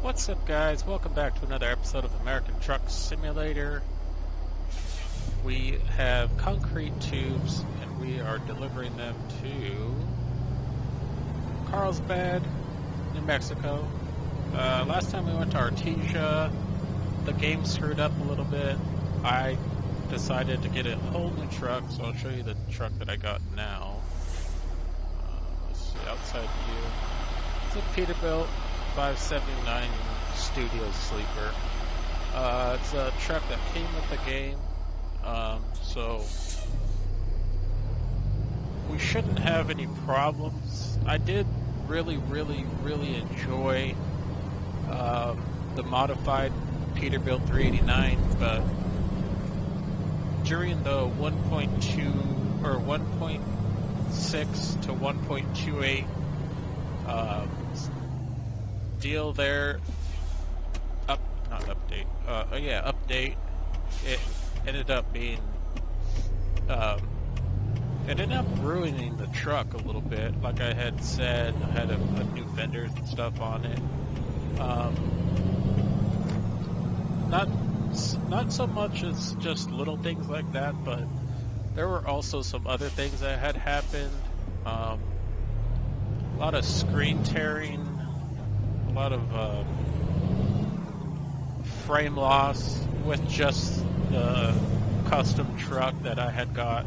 What's up, guys? Welcome back to another episode of American Truck Simulator. We have concrete tubes and we are delivering them to Carlsbad, New Mexico. Last time we went to Artesia, the game screwed up a little bit. I decided to get a whole new truck, so I'll show you the truck that I got now. Let's see, outside view. It's a Peterbilt 579 Studio Sleeper. It's a truck that came with the game, so we shouldn't have any problems. I did really enjoy the modified Peterbilt 389, but during the 1.2 or 1.6 to 1.28 deal there, update, it ended up being, it ended up ruining the truck a little bit. Like I had said, I had a new fenders and stuff on it. Not so much as just little things like that, but there were also some other things that had happened. A lot of screen tearing, a lot of frame loss with just the custom truck that I had got.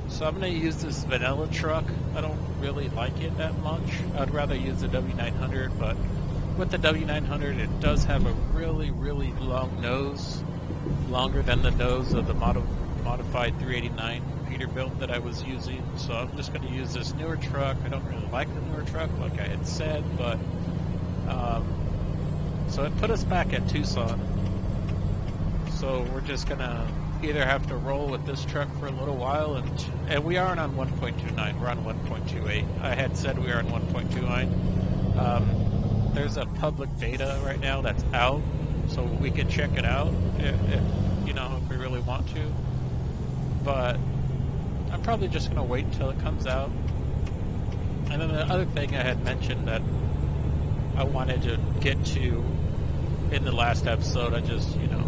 So I'm going to use this vanilla truck. I don't really like it that much. I'd rather use the W900, but with the W900 it does have a really long nose, longer than the nose of the modified 389 Peterbilt that I was using. So I'm just going to use this newer truck. I don't really like the newer truck, like I had said, but so it put us back at Tucson. So we're just gonna either have to roll with this truck for a little while, and we aren't on 1.29. We're on 1.28. I had said we were on 1.29. There's a public beta right now that's out, so we can check it out if you know, if we really want to. But I'm probably just gonna wait until it comes out. And then the other thing I had mentioned that I wanted to get to in the last episode, I just, you know,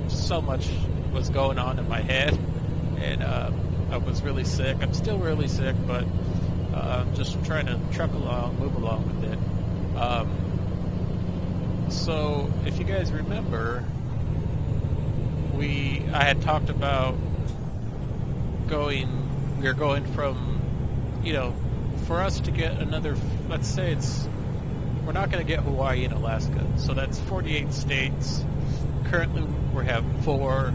so much was going on in my head, and I was really sick. I'm still really sick, but just trying to truck along, move along with it. So if you guys remember, I had talked about we are going from, you know, for us to get another, let's say we're not going to get Hawaii and Alaska, so that's 48 states. Currently we have 4.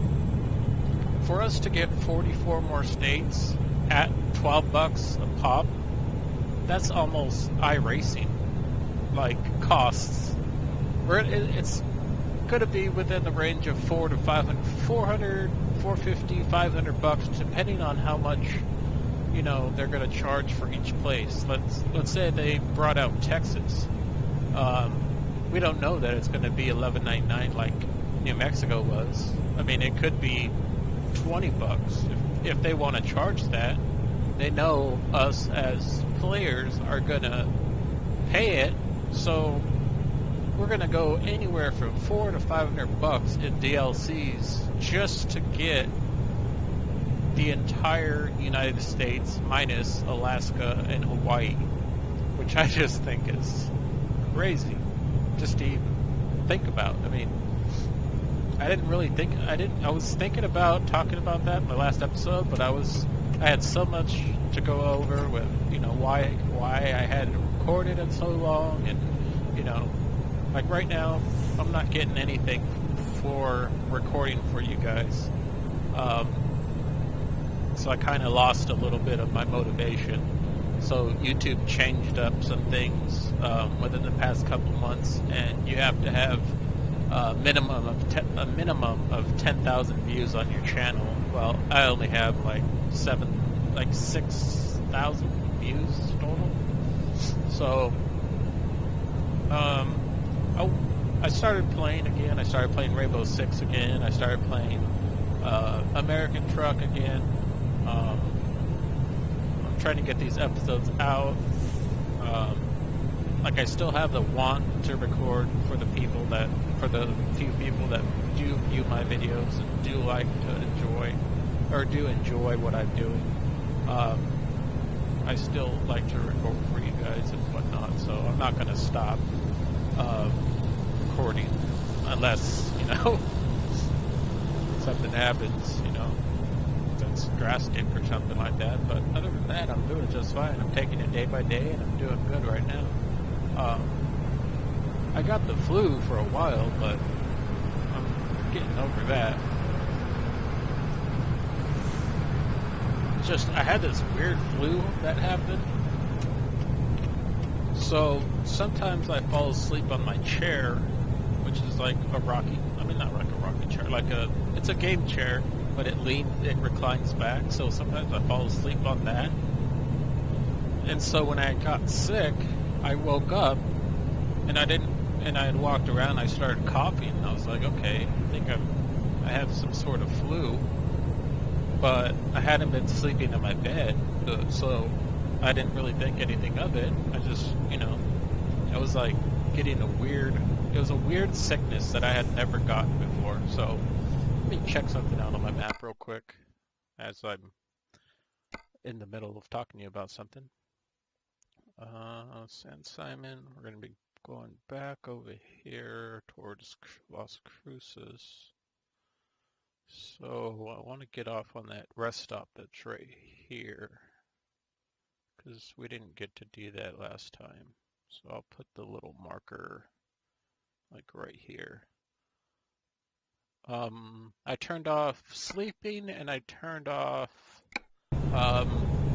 For us to get 44 more states at $12 a pop, that's almost iRacing like costs. It's going to be within the range of $400 to $500, $400, $450, $500, depending on how much, you know, they're going to charge for each place. Let's say they brought out Texas. We don't know that it's going to be $11.99 like New Mexico was. I mean, it could be $20 if they want to charge that. They know us as players are going to pay it, so we're going to go anywhere from $400 to $500 in DLCs just to get the entire United States minus Alaska and Hawaii, which I just think is crazy just to even think about. I mean, I was thinking about talking about that in the last episode, but I had so much to go over with, you know, why I hadn't recorded it so long, and, you know, like right now I'm not getting anything for recording for you guys, so I kind of lost a little bit of my motivation. So YouTube changed up some things within the past couple months, and you have to have a minimum of 10,000 views on your channel. Well, I only have like 6,000 views total. So I started playing again. I started playing Rainbow Six again. I started playing American Truck again. I'm trying to get these episodes out. like I still have the want to record for the few people that do view my videos and do like to enjoy what I'm doing. I still like to record for you guys and whatnot, so I'm not going to stop recording unless, you know, something happens, you know, that's drastic or something like that. But other than that, I'm doing just fine. I'm taking it day by day, and I'm doing good right now. I got the flu for a while, but I'm getting over that. Just, I had this weird flu that happened. So sometimes I fall asleep on my chair, which is like not like a rocking chair, it's a game chair, but it reclines back. So sometimes I fall asleep on that. And so when I got sick, I woke up and I had walked around, I started coughing, and I was like, okay, I think I have some sort of flu. But I hadn't been sleeping in my bed, so I didn't really think anything of it. I just, you know, I was like getting it was a weird sickness that I had never gotten before. So let me check something out on my map real quick as I'm in the middle of talking to you about something. San Simon, we're going to be going back over here towards Las Cruces. So I want to get off on that rest stop that's right here, because we didn't get to do that last time. So I'll put the little marker like right here. I turned off sleeping and I turned off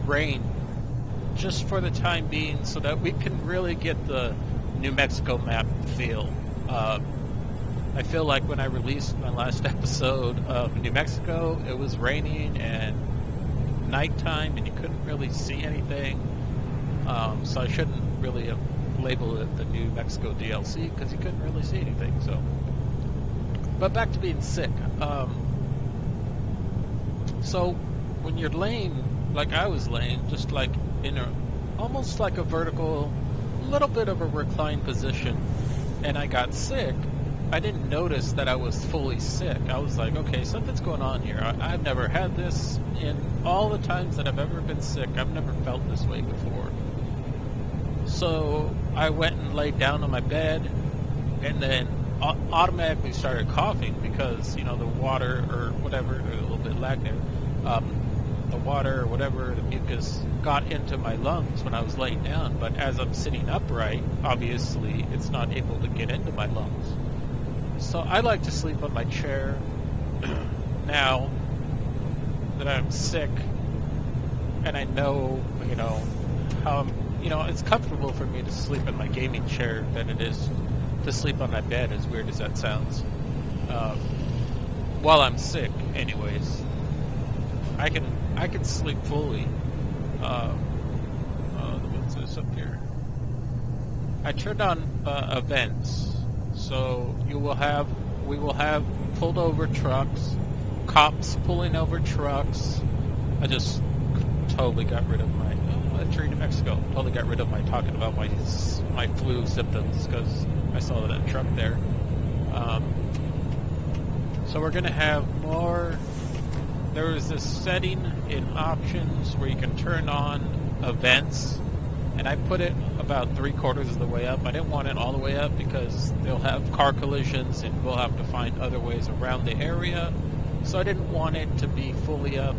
rain just for the time being so that we can really get the New Mexico map feel. I feel like when I released my last episode of New Mexico, it was raining and nighttime and you couldn't really see anything. So I shouldn't really have labeled it the New Mexico DLC because you couldn't really see anything. So, but back to being sick. So when you're laying, like I was laying, just like in almost like a vertical, little bit of a reclined position, and I got sick, I didn't notice that I was fully sick. I was like, okay, something's going on here. I've never had this in all the times that I've ever been sick. I've never felt this way before. So I went and laid down on my bed and then automatically started coughing because, you know, the water or whatever, there's a little bit lag there, the water or whatever, the mucus got into my lungs when I was laying down. But as I'm sitting upright, obviously it's not able to get into my lungs. So I like to sleep on my chair now that I'm sick, and I know, you know, how I'm, you know, it's comfortable for me to sleep in my gaming chair than it is to sleep on my bed, as weird as that sounds. While I'm sick, anyways, I can sleep fully. What's this up here? I turned on events. So we will have pulled over trucks, cops pulling over trucks. I just totally got rid of my entry to Mexico. Totally got rid of my talking about my flu symptoms because I saw that truck there. So we're gonna have more. There is this setting in options where you can turn on events. And I put it about 3/4 of the way up. I didn't want it all the way up because they'll have car collisions and we'll have to find other ways around the area. So I didn't want it to be fully up.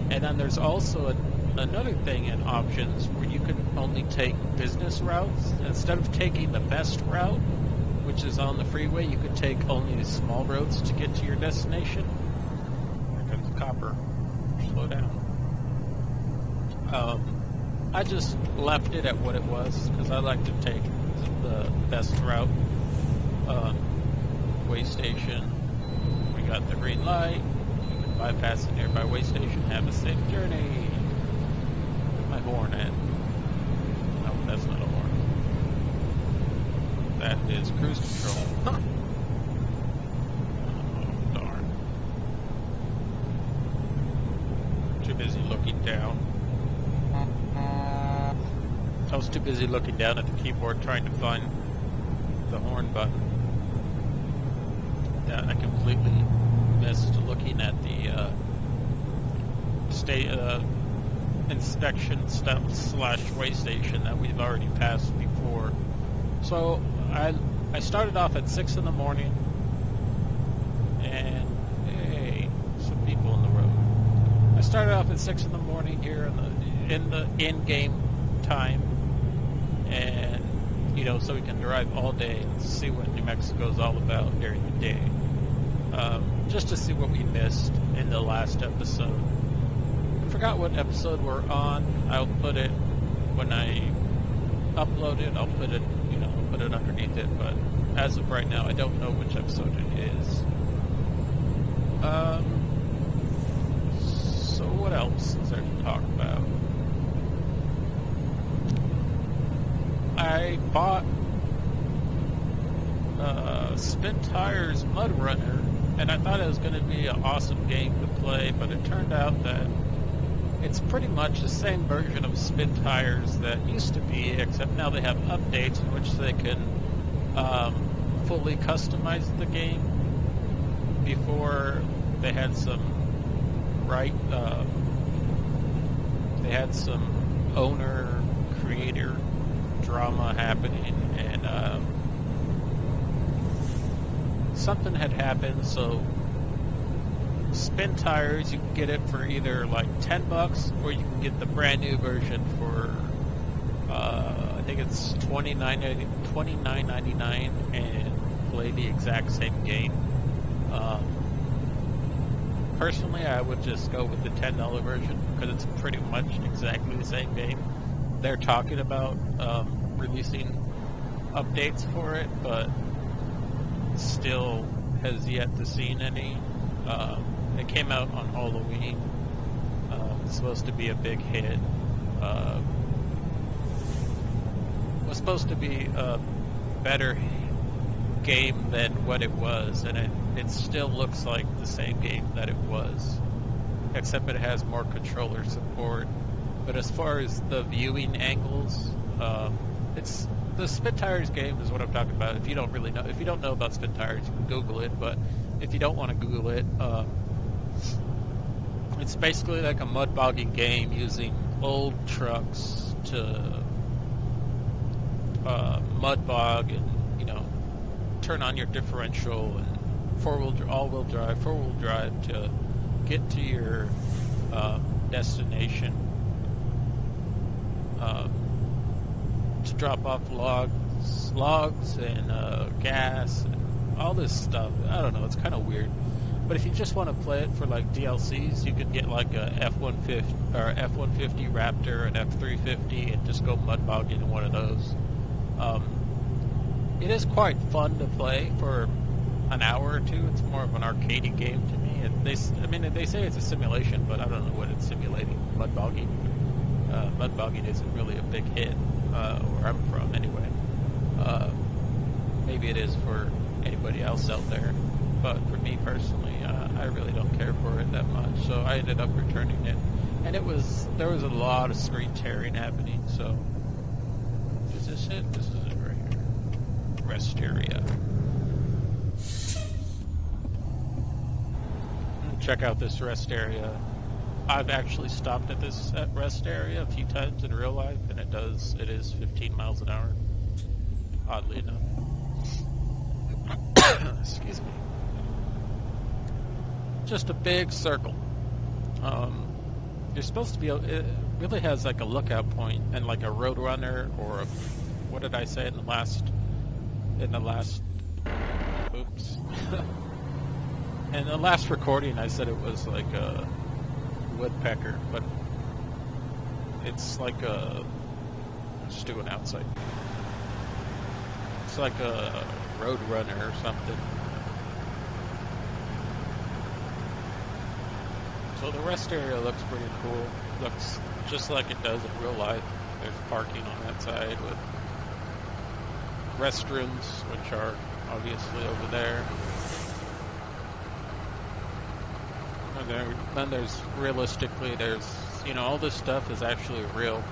And then there's also another thing in options where you can only take business routes. Instead of taking the best route, which is on the freeway, you could take only the small roads to get to your destination. Here comes the copper. Slow down. I just left it at what it was because I like to take the best route. Way station. We got the green light. You can bypass the nearby way station. Have a safe journey. Put my horn in. No, that's not a horn. That is cruise control. Oh, darn. Too busy looking down. was too busy looking down at the keyboard trying to find the horn button that I completely missed looking at the inspection step / way station that we've already passed before. So I started off at 6 in the morning, and hey, some people in the road. I started off at 6 in the morning here in the in-game time, and you know, so we can drive all day and see what New Mexico is all about during the day, just to see what we missed in the last episode. I forgot what episode we're on. I'll put it when I upload it. I'll put it, you know, put it underneath it. But as of right now, I don't know which episode it is. So what else is there to talk about? I bought Spin Tires Mud Runner, and I thought it was going to be an awesome game to play, but it turned out that it's pretty much the same version of Spin Tires that used to be, except now they have updates in which they can fully customize the game. Before, they had some owner creator drama happening, and something had happened, so Spin Tires, you can get it for either like $10 or you can get the brand new version for I think it's $29.99 and play the exact same game. Personally, I would just go with the $10 version because it's pretty much exactly the same game. They're talking about releasing updates for it, but still has yet to see any. It came out on Halloween. It's supposed to be a big hit. It was supposed to be a better game than what it was, and it still looks like the same game that it was, except it has more controller support. But as far as the viewing angles, it's the Spin Tires game is what I'm talking about. If you don't really know, if you don't know about Spin Tires, you can Google it. But if you don't want to Google it, it's basically like a mud bogging game using old trucks to mud bog and, you know, turn on your differential and all-wheel drive, four-wheel drive to get to your destination. To drop off logs and gas and all this stuff. I don't know, it's kind of weird. But if you just want to play it for like DLCs, you could get like a F-150 or F-150 Raptor and F-350 and just go mud bogging in one of those. It is quite fun to play for an hour or two. It's more of an arcadey game to me. They say it's a simulation, but I don't know what it's simulating. Mud bogging. Mud bogging isn't really a big hit where I'm from, anyway. Maybe it is for anybody else out there, but for me personally, I really don't care for it that much. So I ended up returning it, and there was a lot of screen tearing happening. So is this it? This is it right here. Rest area. Check out this rest area. I've actually stopped at this rest area a few times in real life, and it is 15 miles an hour, oddly enough. Excuse me. Just a big circle. You're supposed to be it really has like a lookout point and like a road runner or what did I say in the last oops. In the last recording I said it was like a woodpecker, but it's like a, just doing outside. It's like a road runner or something. So the rest area looks pretty cool. Looks just like it does in real life. There's parking on that side with restrooms, which are obviously over there. Then there's, realistically, there's, you know, all this stuff is actually real.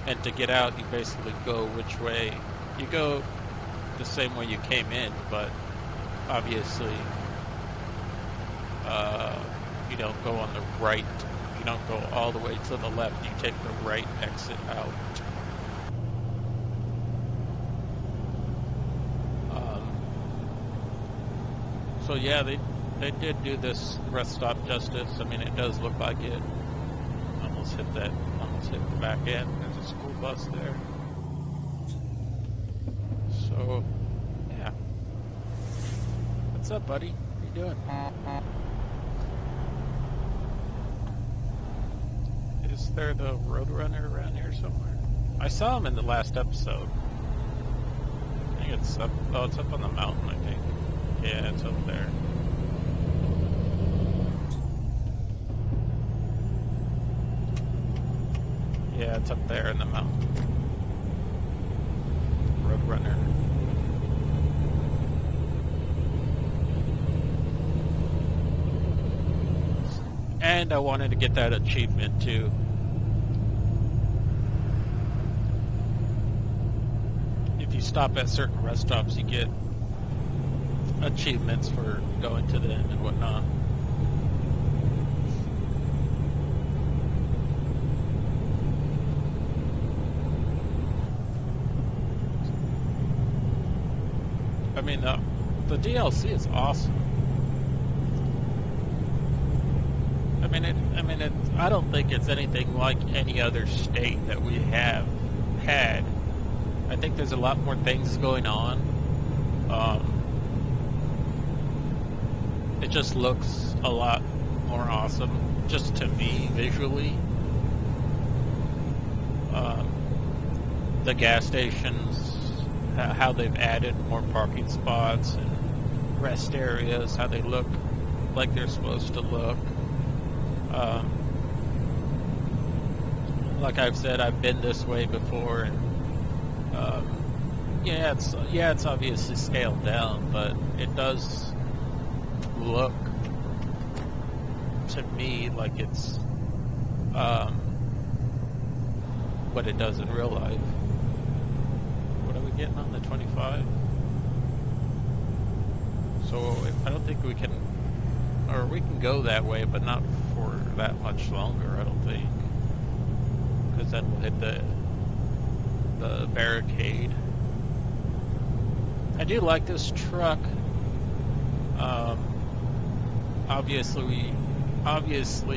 And to get out, you basically go which way. You go the same way you came in, but obviously you don't go on the right. You don't go all the way to the left. You take the right exit out. So yeah, they did do this rest stop justice. I mean, it does look like it. Almost hit the back end. There's a school bus there. So, yeah. What's up, buddy? What are you doing? Is there the Roadrunner around here somewhere? I saw him in the last episode. I think it's up. Oh, it's up on the mountain, I think. Yeah, it's up there. Yeah, it's up there in the mountain. Roadrunner. And I wanted to get that achievement too. If you stop at certain rest stops, you get achievements for going to them and whatnot. I mean, the DLC is awesome. I don't think it's anything like any other state that we have had. I think there's a lot more things going on. It just looks a lot more awesome, just to me, visually. The gas stations, how they've added more parking spots and rest areas, how they look like they're supposed to look. Like I've said, I've been this way before, and it's obviously scaled down, but it does look to me like it's what it does in real life. What are we getting on the 25? So I don't think we can, or we can go that way, but not for that much longer, I don't think, because then we'll hit the barricade. I do like this truck. Obviously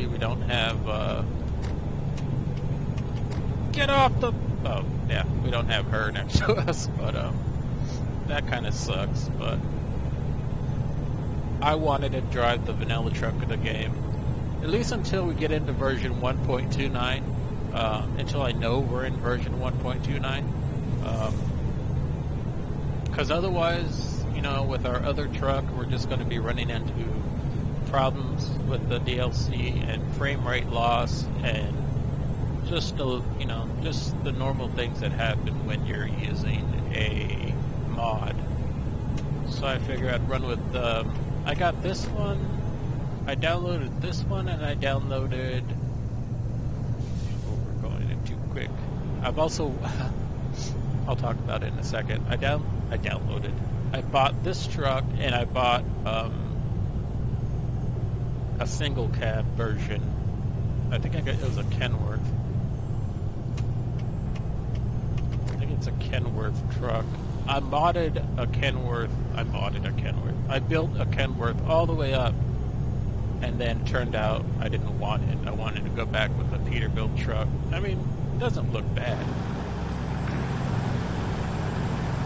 we don't have get off the we don't have her next to us, but that kind of sucks. But I wanted to drive the vanilla truck of the game, at least until we get into version 1.29, until I know we're in version 1.29, because otherwise, with our other truck, we're just going to be running into problems with the DLC and frame rate loss and just the normal things that happen when you're using a mod. So I figured I'd run with I got this one, I downloaded this one, and I downloaded, we're going in too quick. I've also I'll talk about it in a second. I bought this truck, and I bought a single cab version. I think it was a Kenworth. I think it's a Kenworth truck. I modded a Kenworth. I built a Kenworth all the way up, and then turned out I didn't want it. I wanted to go back with a Peterbilt truck. I mean, it doesn't look bad.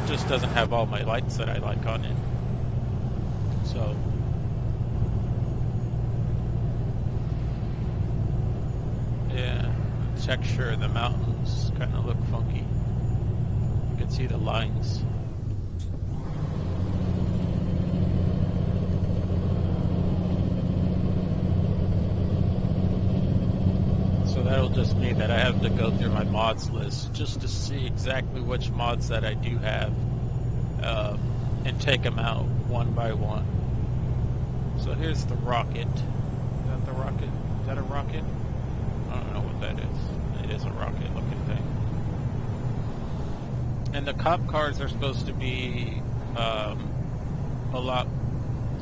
It just doesn't have all my lights that I like on it. So yeah, the texture of the mountains kind of look funky. You can see the lines. So that'll just mean that I have to go through my mods list just to see exactly which mods that I do have, and take them out one by one. So here's the rocket. Is that the rocket? Is that a rocket? I don't know what that is. It is a rocket looking thing. And the cop cars are supposed to be a lot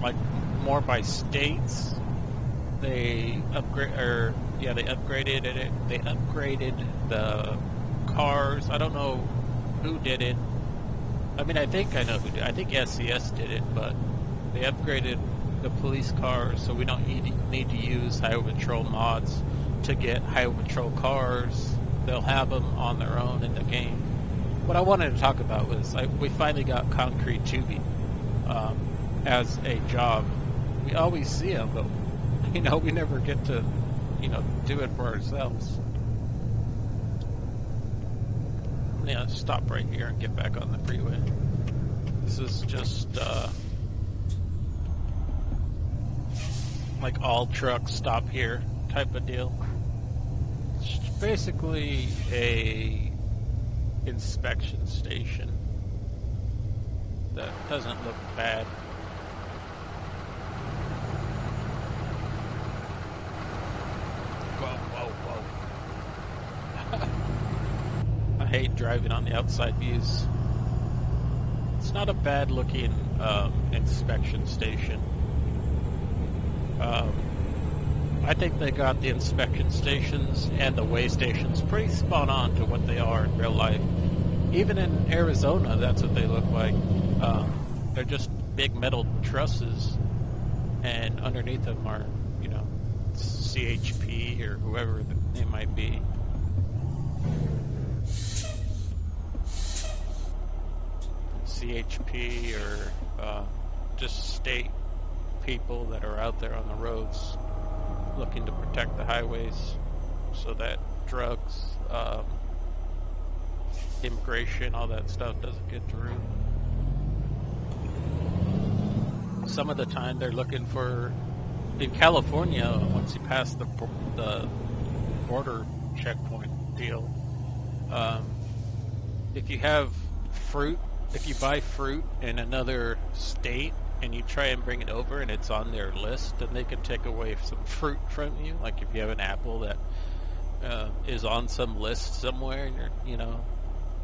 like more by states. They upgraded it. They upgraded the cars. I don't know who did it. I mean, I think I know who did it. I think SCS did it, but they upgraded the police cars, so we don't need to use highway patrol mods to get highway patrol cars. They'll have them on their own in the game. What I wanted to talk about was we finally got concrete tubing as a job. We always see them, but we never get to do it for ourselves. Yeah, stop right here and get back on the freeway. This is just like all trucks stop here type of deal. It's basically a inspection station that doesn't look bad. Whoa. I hate driving on the outside views. It's not a bad looking inspection station. I think they got the inspection stations and the weigh stations pretty spot on to what they are in real life. Even in Arizona, that's what they look like. They're just big metal trusses, and underneath them are, CHP or whoever they might be. CHP or just state people that are out there on the roads looking to protect the highways so that drugs, immigration, all that stuff doesn't get through. Some of the time they're looking for, in California, once you pass the border checkpoint deal, if you buy fruit in another state and you try and bring it over and it's on their list, then they can take away some fruit from you. Like if you have an apple that is on some list somewhere,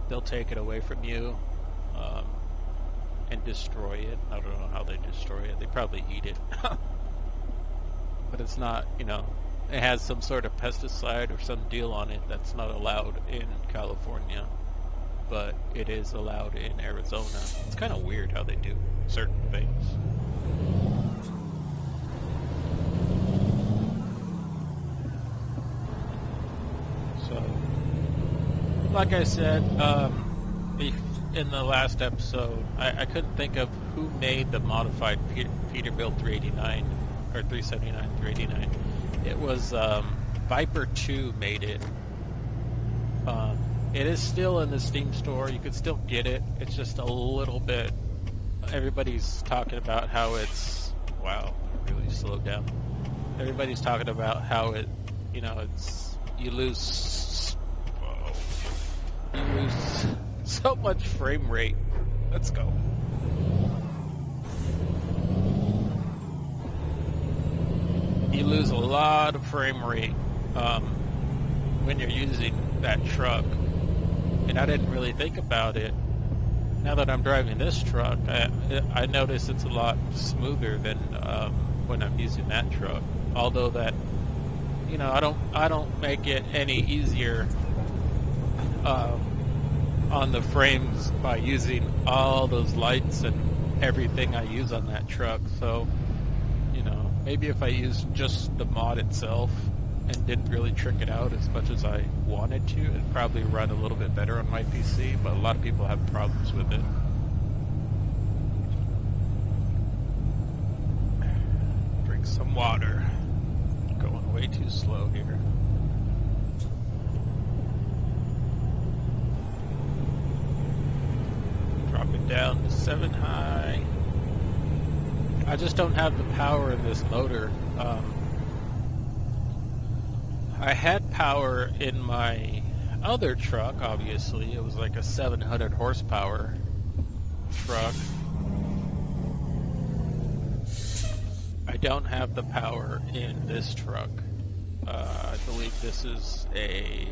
they'll take it away from you and destroy it. I don't know how they destroy it. They probably eat it. But it's not, it has some sort of pesticide or some deal on it that's not allowed in California, but it is allowed in Arizona. It's kind of weird how they do certain things. So, like I said, in the last episode, I couldn't think of who made the modified Peterbilt 389 or 379 389. It was Viper 2 made it. It is still in the Steam store. You could still get it. It's just a little bit. Everybody's talking about how it's. Wow, really slowed down. Everybody's talking about how it. It's you lose so much frame rate. Let's go. You lose a lot of frame rate when you're using that truck. And I didn't really think about it. Now that I'm driving this truck, I notice it's a lot smoother than when I'm using that truck. Although that, I don't make it any easier on the frames by using all those lights and everything I use on that truck. So, maybe if I used just the mod itself and didn't really trick it out as much as I wanted to, it'd probably run a little bit better on my PC, but a lot of people have problems with it. Drink some water. Going way too slow here. Drop it down to 7 high. I just don't have the power in this motor. I had power in my other truck, obviously. It was like a 700 horsepower truck. I don't have the power in this truck. I believe this is a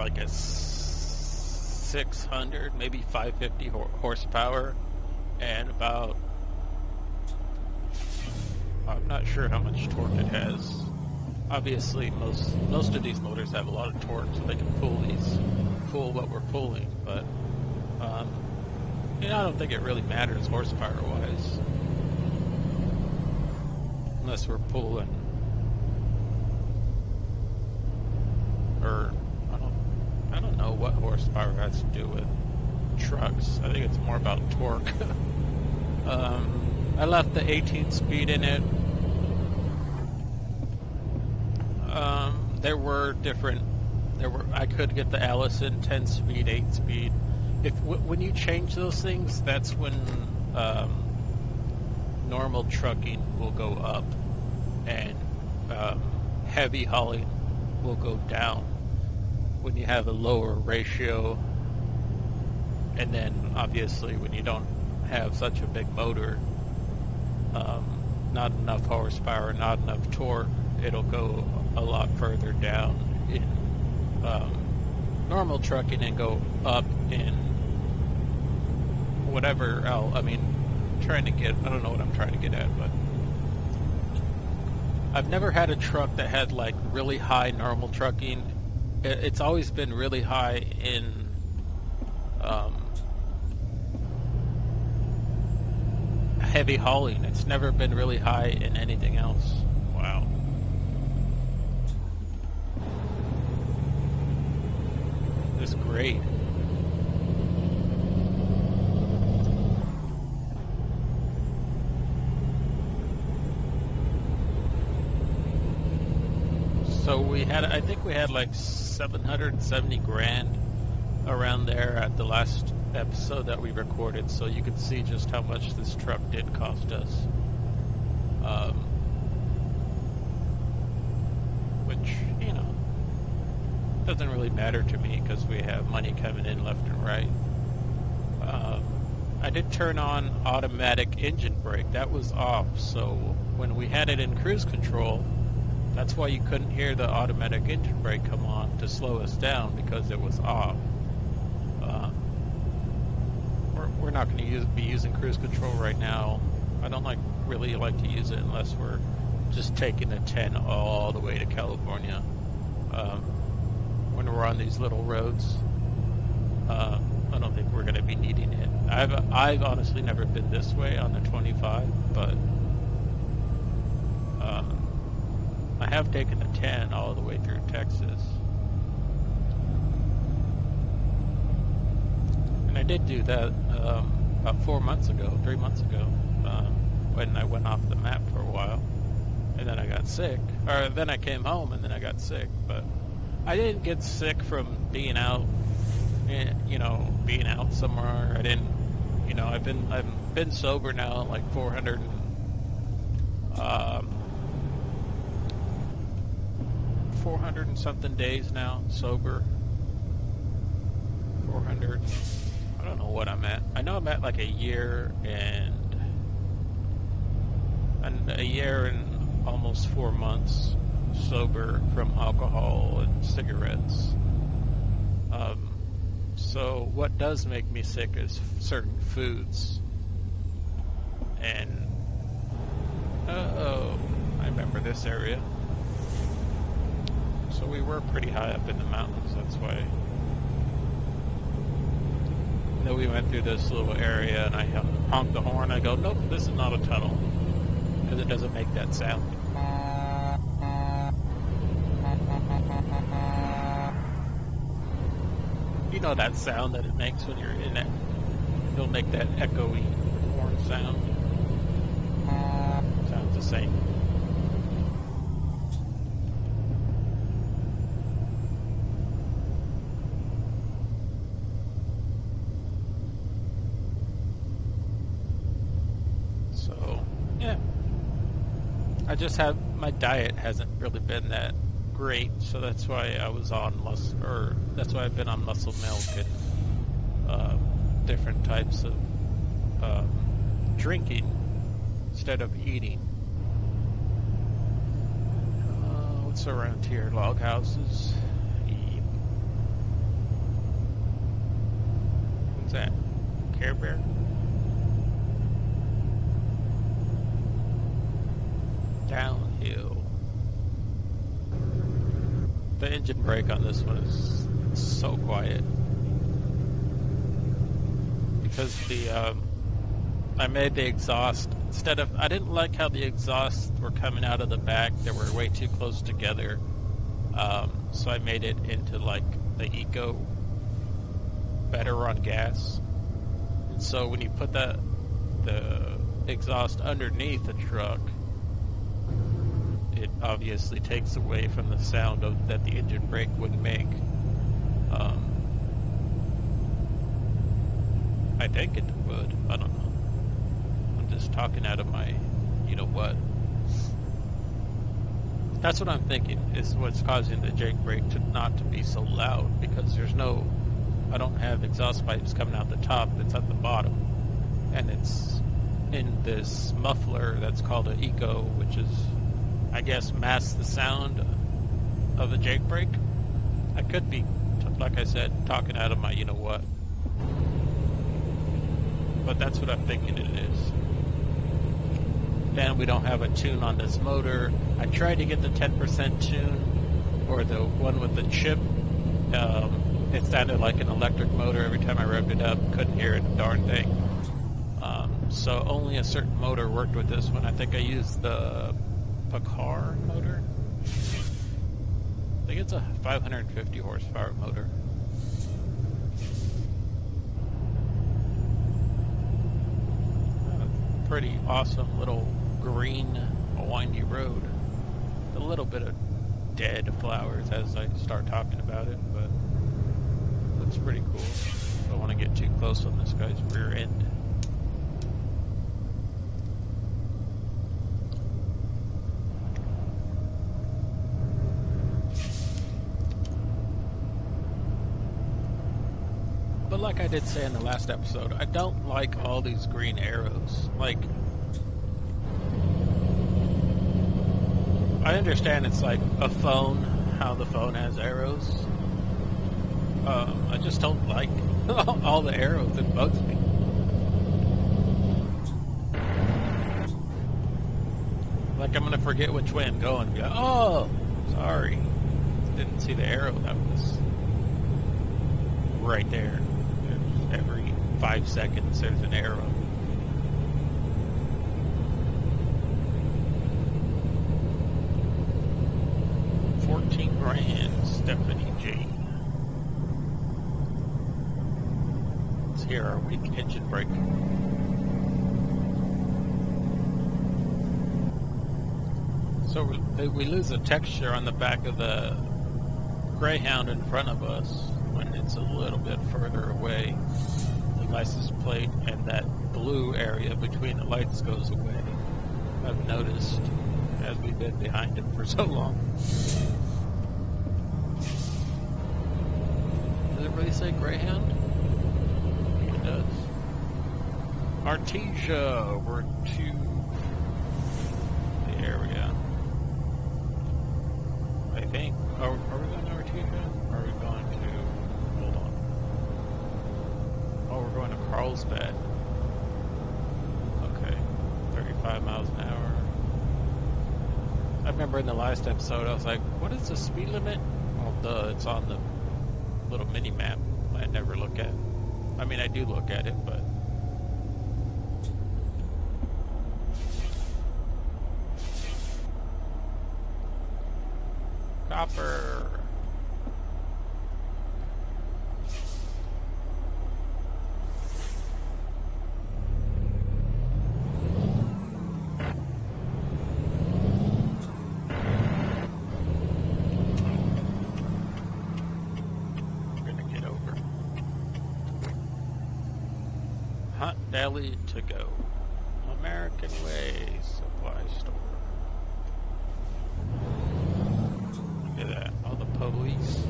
like a 600, maybe 550 horsepower, and about, I'm not sure how much torque it has. Obviously, most of these motors have a lot of torque, so they can pull what we're pulling. But you know, I don't think it really matters horsepower-wise, unless we're pulling, or I don't know what horsepower has to do with trucks. I think it's more about torque. I left the 18-speed in it. I could get the Allison 10-speed, 8-speed. When you change those things, that's when normal trucking will go up, and heavy hauling will go down when you have a lower ratio. And then obviously when you don't have such a big motor, not enough horsepower, not enough torque, it'll go a lot further down in normal trucking and go up in whatever else. I mean, I don't know what I'm trying to get at, but I've never had a truck that had like really high normal trucking. It's always been really high in heavy hauling. It's never been really high in anything else. Wow. This is great. So I think we had like 770 grand around there at the last episode that we recorded, so you can see just how much this truck did cost us. Which, you know, doesn't really matter to me because we have money coming in left and right. I did turn on automatic engine brake. That was off, so when we had it in cruise control, that's why you couldn't hear the automatic engine brake come on to slow us down, because it was off. We're not going to be using cruise control right now. I don't really like to use it unless we're just taking the 10 all the way to California. When we're on these little roads, I don't think we're going to be needing it. I've honestly never been this way on the 25, but I have taken the 10 all the way through Texas. And I did do that about 3 months ago, when I went off the map for a while. And then I got sick. Or then I came home and then I got sick. But I didn't get sick from being out, being out somewhere. I didn't, I've been sober now like 400 and something days now, sober. 400. I don't know what I'm at. I know I'm at like a year and almost 4 months sober from alcohol and cigarettes. So what does make me sick is certain foods. And I remember this area. So we were pretty high up in the mountains, that's why. And then we went through this little area and I honked the horn. I go, nope, this is not a tunnel, because it doesn't make that sound. You know that sound that it makes when you're in it? It'll make that echoey horn sound. Sounds the same. So, yeah. My diet hasn't really been that great, so that's why I was on that's why I've been on muscle milk and different types of drinking instead of eating. What's around here? Log houses. Care Bear. Downhill. The engine brake on this one is so quiet. Because the, I made the exhaust, instead of, I didn't like how the exhausts were coming out of the back. They were way too close together. So I made it into like the Eco, better on gas. And so when you put the exhaust underneath the truck, it obviously takes away from the sound that the engine brake would make. I think it would. I don't know. I'm just talking out of my, you know what. That's what I'm thinking is what's causing the Jake brake not to be so loud, because I don't have exhaust pipes coming out the top. It's at the bottom, and it's in this muffler that's called an Eco, which is, I guess, masks the sound of the Jake brake. I could be, like I said, talking out of my you know what. But that's what I'm thinking it is. And we don't have a tune on this motor. I tried to get the 10% tune, or the one with the chip. It sounded like an electric motor every time I revved it up. Couldn't hear it, a darn thing. So only a certain motor worked with this one. I think I used the Pacar motor. I think it's a 550 horsepower motor. Pretty awesome little green windy road. A little bit of dead flowers as I start talking about it, but looks pretty cool. Don't want to get too close on this guy's rear end. But like I did say in the last episode, I don't like all these green arrows. Like, I understand it's like a phone, how the phone has arrows. I just don't like all the arrows. It bugs me. Like I'm gonna forget which way I'm going. Be like, oh, sorry, didn't see the arrow that was right there. Every 5 seconds there's an arrow. $14,000, Stephanie J. Let's hear our weak engine brake. So we lose the texture on the back of the Greyhound in front of us when it's a little bit further away. The license plate and that blue area between the lights goes away. I've noticed as we've been behind him for so long. Does it really say Greyhound? I think it does. Artesia, we're to the area. I think. Are we going to Artesia? Or are we going to... Hold on. Oh, we're going to Carlsbad. Okay. 35 miles an hour. I remember in the last episode, I was like, what is the speed limit? Well, duh, it's on the little mini map. I never look at. I mean, I do look at it, but... Copper. Deli to go. American Way Supply Store. Look at that. All the police.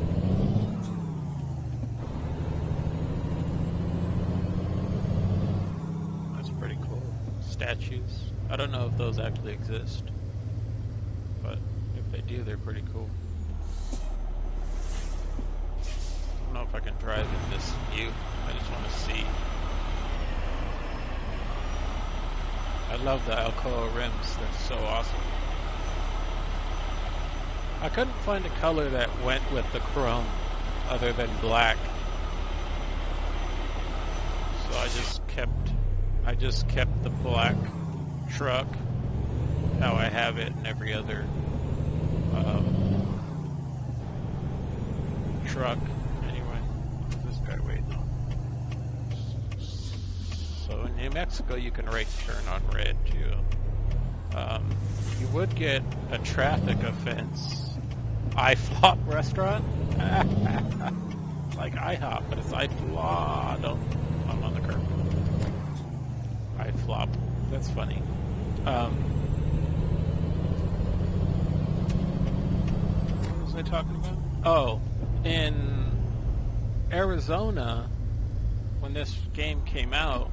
That's pretty cool. Statues. I don't know if those actually exist, but if they do, they're pretty cool. I don't know if I can drive in this view. I just want to see. love the Alcoa rims. They're so awesome. I couldn't find a color that went with the chrome other than black. So I just kept the black truck how I have it in every other truck. Anyway, this guy waiting. So in New Mexico you can right turn on red too. You would get a traffic offense. iFlop restaurant? Like IHOP, but it's iFlop. Don't, I'm on the curb. iFlop. That's funny. What was I talking about? Oh, in Arizona, when this game came out,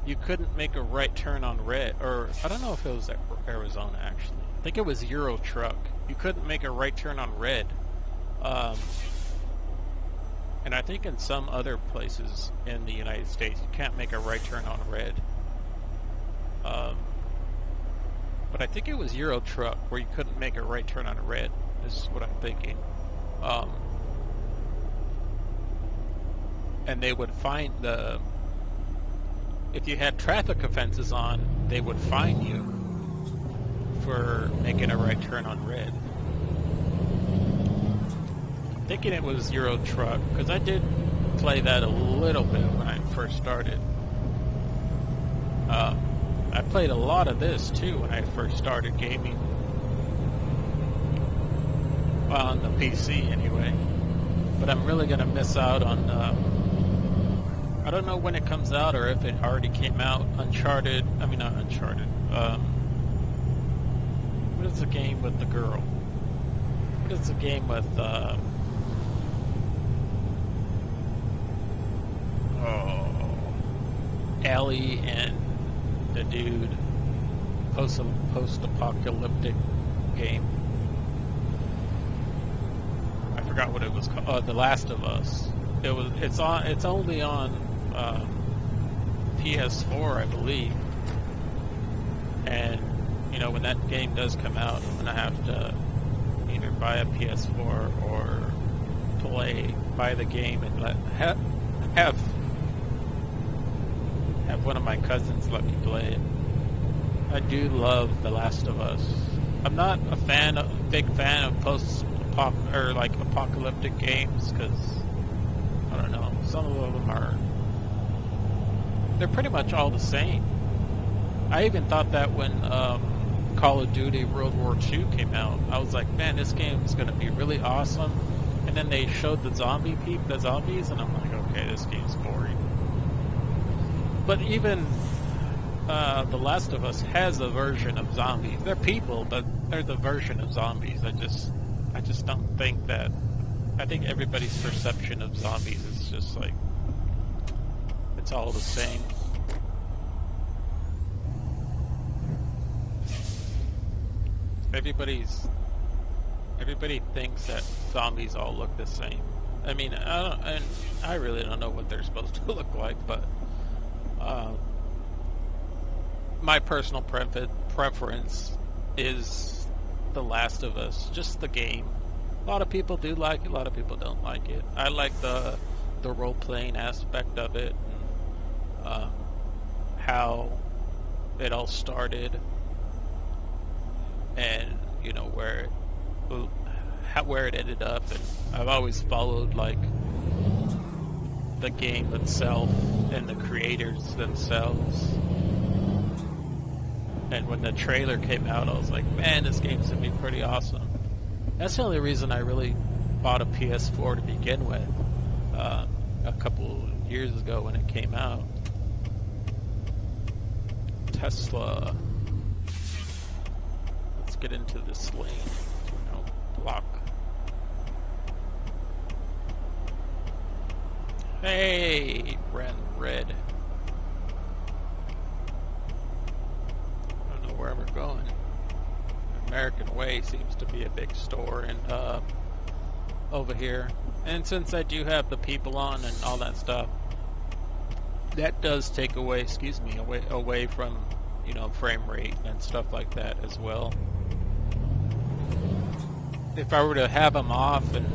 you couldn't make a right turn on red, or I don't know if it was Arizona actually. I think it was Euro Truck. You couldn't make a right turn on red. And I think in some other places in the United States, you can't make a right turn on red. But I think it was Euro Truck where you couldn't make a right turn on red. This is what I'm thinking. And they would find if you had traffic offenses on, they would fine you for making a right turn on red. I'm thinking it was Euro Truck, because I did play that a little bit when I first started. I played a lot of this too when I first started gaming. Well, on the PC anyway. But I'm really going to miss out on... I don't know when it comes out or if it already came out. Uncharted... I mean, not Uncharted. What is the game with the girl? What is the game with... Ellie and the dude, post-apocalyptic game. I forgot what it was called. The Last of Us. It's only on PS4, I believe. And you know, when that game does come out, I'm gonna have to either buy a PS4 or buy the game and have one of my cousins let me play it. I do love The Last of Us. I'm not a big fan of apocalyptic games because I don't know, some of them they're pretty much all the same. I even thought that when Call of Duty World War II came out, I was like, man, this game is going to be really awesome. And then they showed the zombies, and I'm like, okay, this game's boring. But even The Last of Us has a version of zombies. They're people, but they're the version of zombies. I just don't think that... I think everybody's perception of zombies is just like... it's all the same. Everybody thinks that zombies all look the same. I mean, I really don't know what they're supposed to look like, but... my personal preference is The Last of Us, just the game. A lot of people do like it, a lot of people don't like it. I like the role-playing aspect of it, and how it all started, and you know where it ended up. And I've always followed like the game itself and the creators themselves. And when the trailer came out, I was like, man, this game's gonna be pretty awesome. That's the only reason I really bought a PS4 to begin with, a couple years ago when it came out. Tesla. Let's get into this lane. Block. Hey, red. I don't know where we're going. American Way seems to be a big store in over here. And since I do have the people on and all that stuff, that does take away, away from you know, frame rate and stuff like that as well. If I were to have them off, and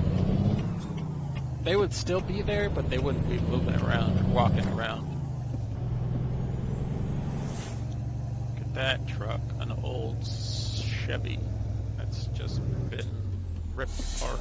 they would still be there, but they wouldn't be moving around or walking around. Look at that truck, an old Chevy that's just been ripped apart.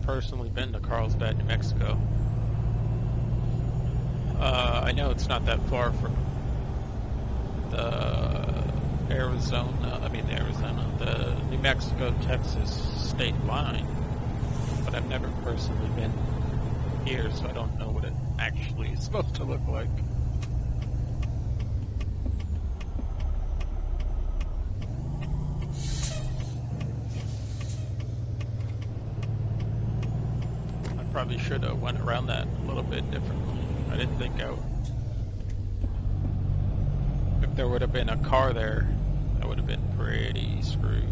Personally been to Carlsbad, New Mexico. I know it's not that far from the the New Mexico-Texas state line, but I've never personally been here, so I don't know what it actually is supposed to look like. Probably should have went around that a little bit differently. I didn't think if there would have been a car there, I would have been pretty screwed.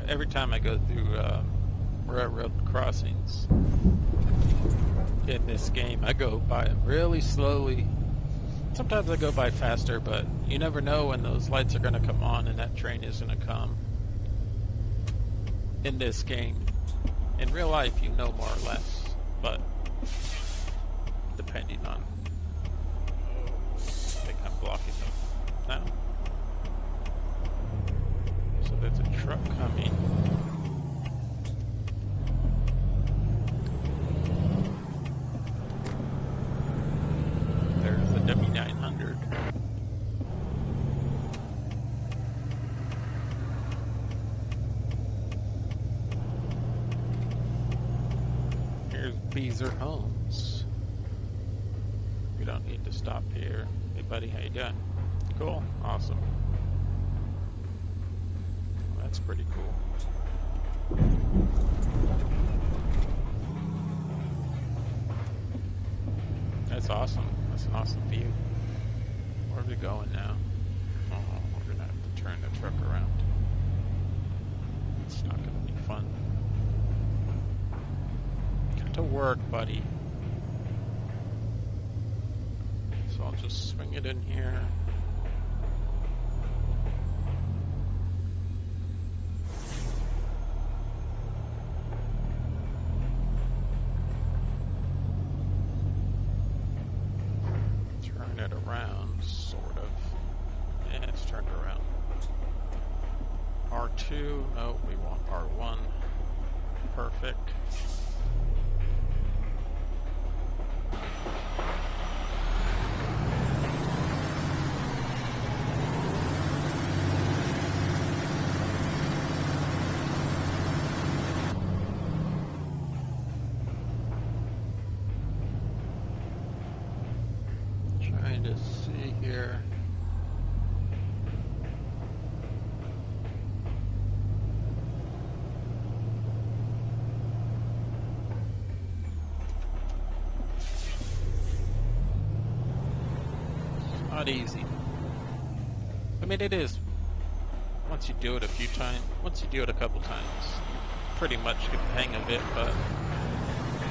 Every time I go through railroad crossings in this game, I go by them really slowly. Sometimes I go by faster, but you never know when those lights are going to come on and that train is going to come. In this game, in real life, you know more or less, but depending on, I think I'm blocking them now. So there's a truck coming. There's a W900. Beezer Homes. We don't need to stop here. Hey buddy, how you doing? Cool, awesome. Well, that's pretty cool. That's awesome. That's an awesome view. Where are we going now? Oh, we're gonna have to turn the truck around. It's not gonna be fun. To work, buddy. So I'll just swing it in here. Turn it around, sort of. Yeah, it's turned around. R2, no, we want R1. Perfect. Trying to see here. Not easy. I mean, it is. Once you do it a few times, once you do it a couple times, pretty much get the hang of it, but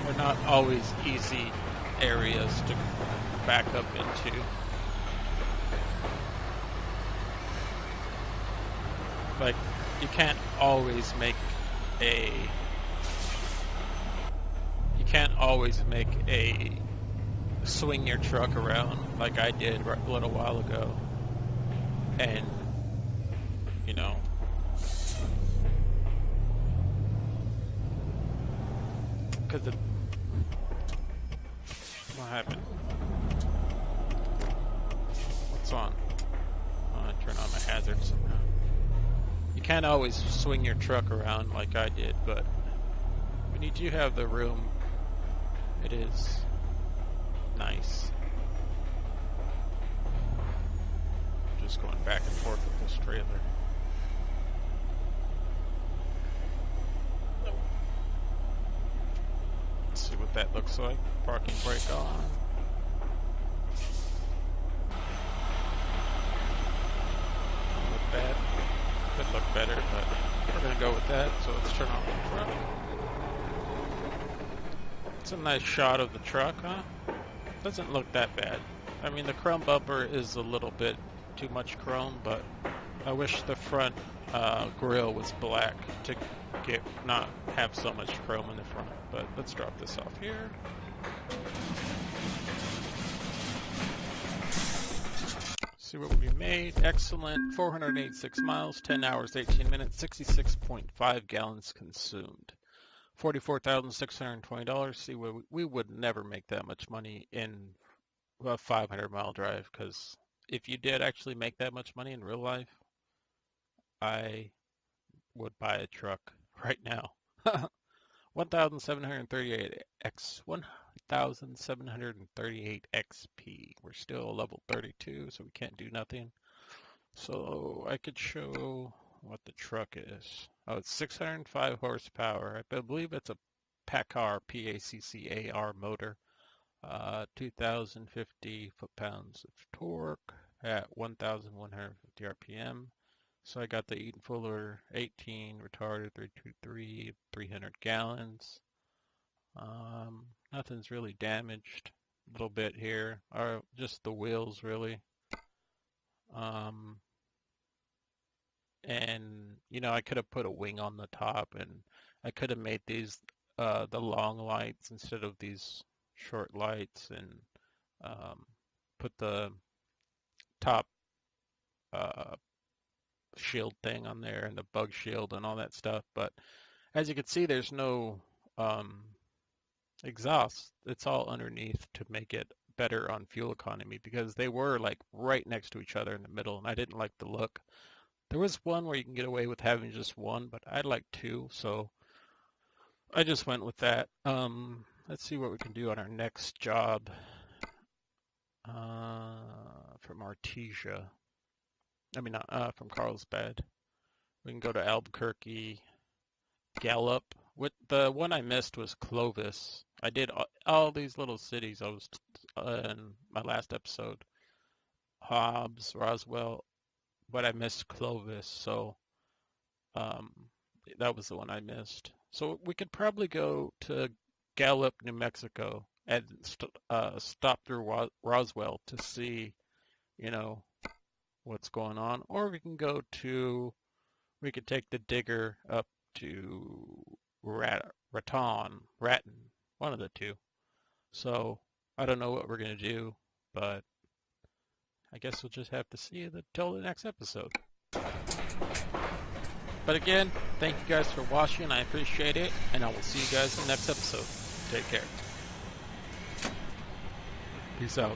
they're not always easy areas to back up into. Like, you can't always make a swing your truck around like I did a little while ago, and you know, because what happened? What's on? Oh, I turn on my hazards. You can't always swing your truck around like I did, but when you do have the room, it is nice. Just going back and forth with this trailer. what that looks like. Parking brake on. Don't look bad. Could look better, but we're gonna go with that. So let's turn off the truck. It's a nice shot of the truck, huh? Doesn't look that bad. I mean, the chrome bumper is a little bit too much chrome, but I wish the front grille was black to not have so much chrome in the front. But let's drop this off here. See what we made. Excellent. 486 miles, 10 hours, 18 minutes, 66.5 gallons consumed. $44,620. See, we would never make that much money in a 500-mile drive, because if you did actually make that much money in real life, I would buy a truck right now. 1,738 XP. We're still level 32, so we can't do nothing. So I could show what the truck is. Oh, it's 605 horsepower. I believe it's a PACCAR, P-A-C-C-A-R motor. 2,050 foot-pounds of torque at 1,150 RPM. So I got the Eaton Fuller 18 retarded 323, 300 gallons. Nothing's really damaged. A little bit here, or just the wheels really. And you know, I could have put a wing on the top, and I could have made these the long lights instead of these short lights, and put the top shield thing on there and the bug shield and all that stuff. But as you can see, there's no exhaust. It's all underneath to make it better on fuel economy, because they were like right next to each other in the middle, and I didn't like the look. There was one where you can get away with having just one, but I'd like two, so I just went with that. Let's see what we can do on our next job from Artesia. I mean, from Carlsbad. We can go to Albuquerque, Gallup. The one I missed was Clovis. I did all these little cities. I was in my last episode. Hobbs, Roswell, but I missed Clovis, so that was the one I missed. So we could probably go to Gallup, New Mexico, and stop through Roswell to see, you know, what's going on. Or we can we could take the digger up to Raton, one of the two. So I don't know what we're going to do, but I guess we'll just have to see until the next episode. But again, thank you guys for watching. I appreciate it, and I will see you guys in the next episode. Take care. Peace out.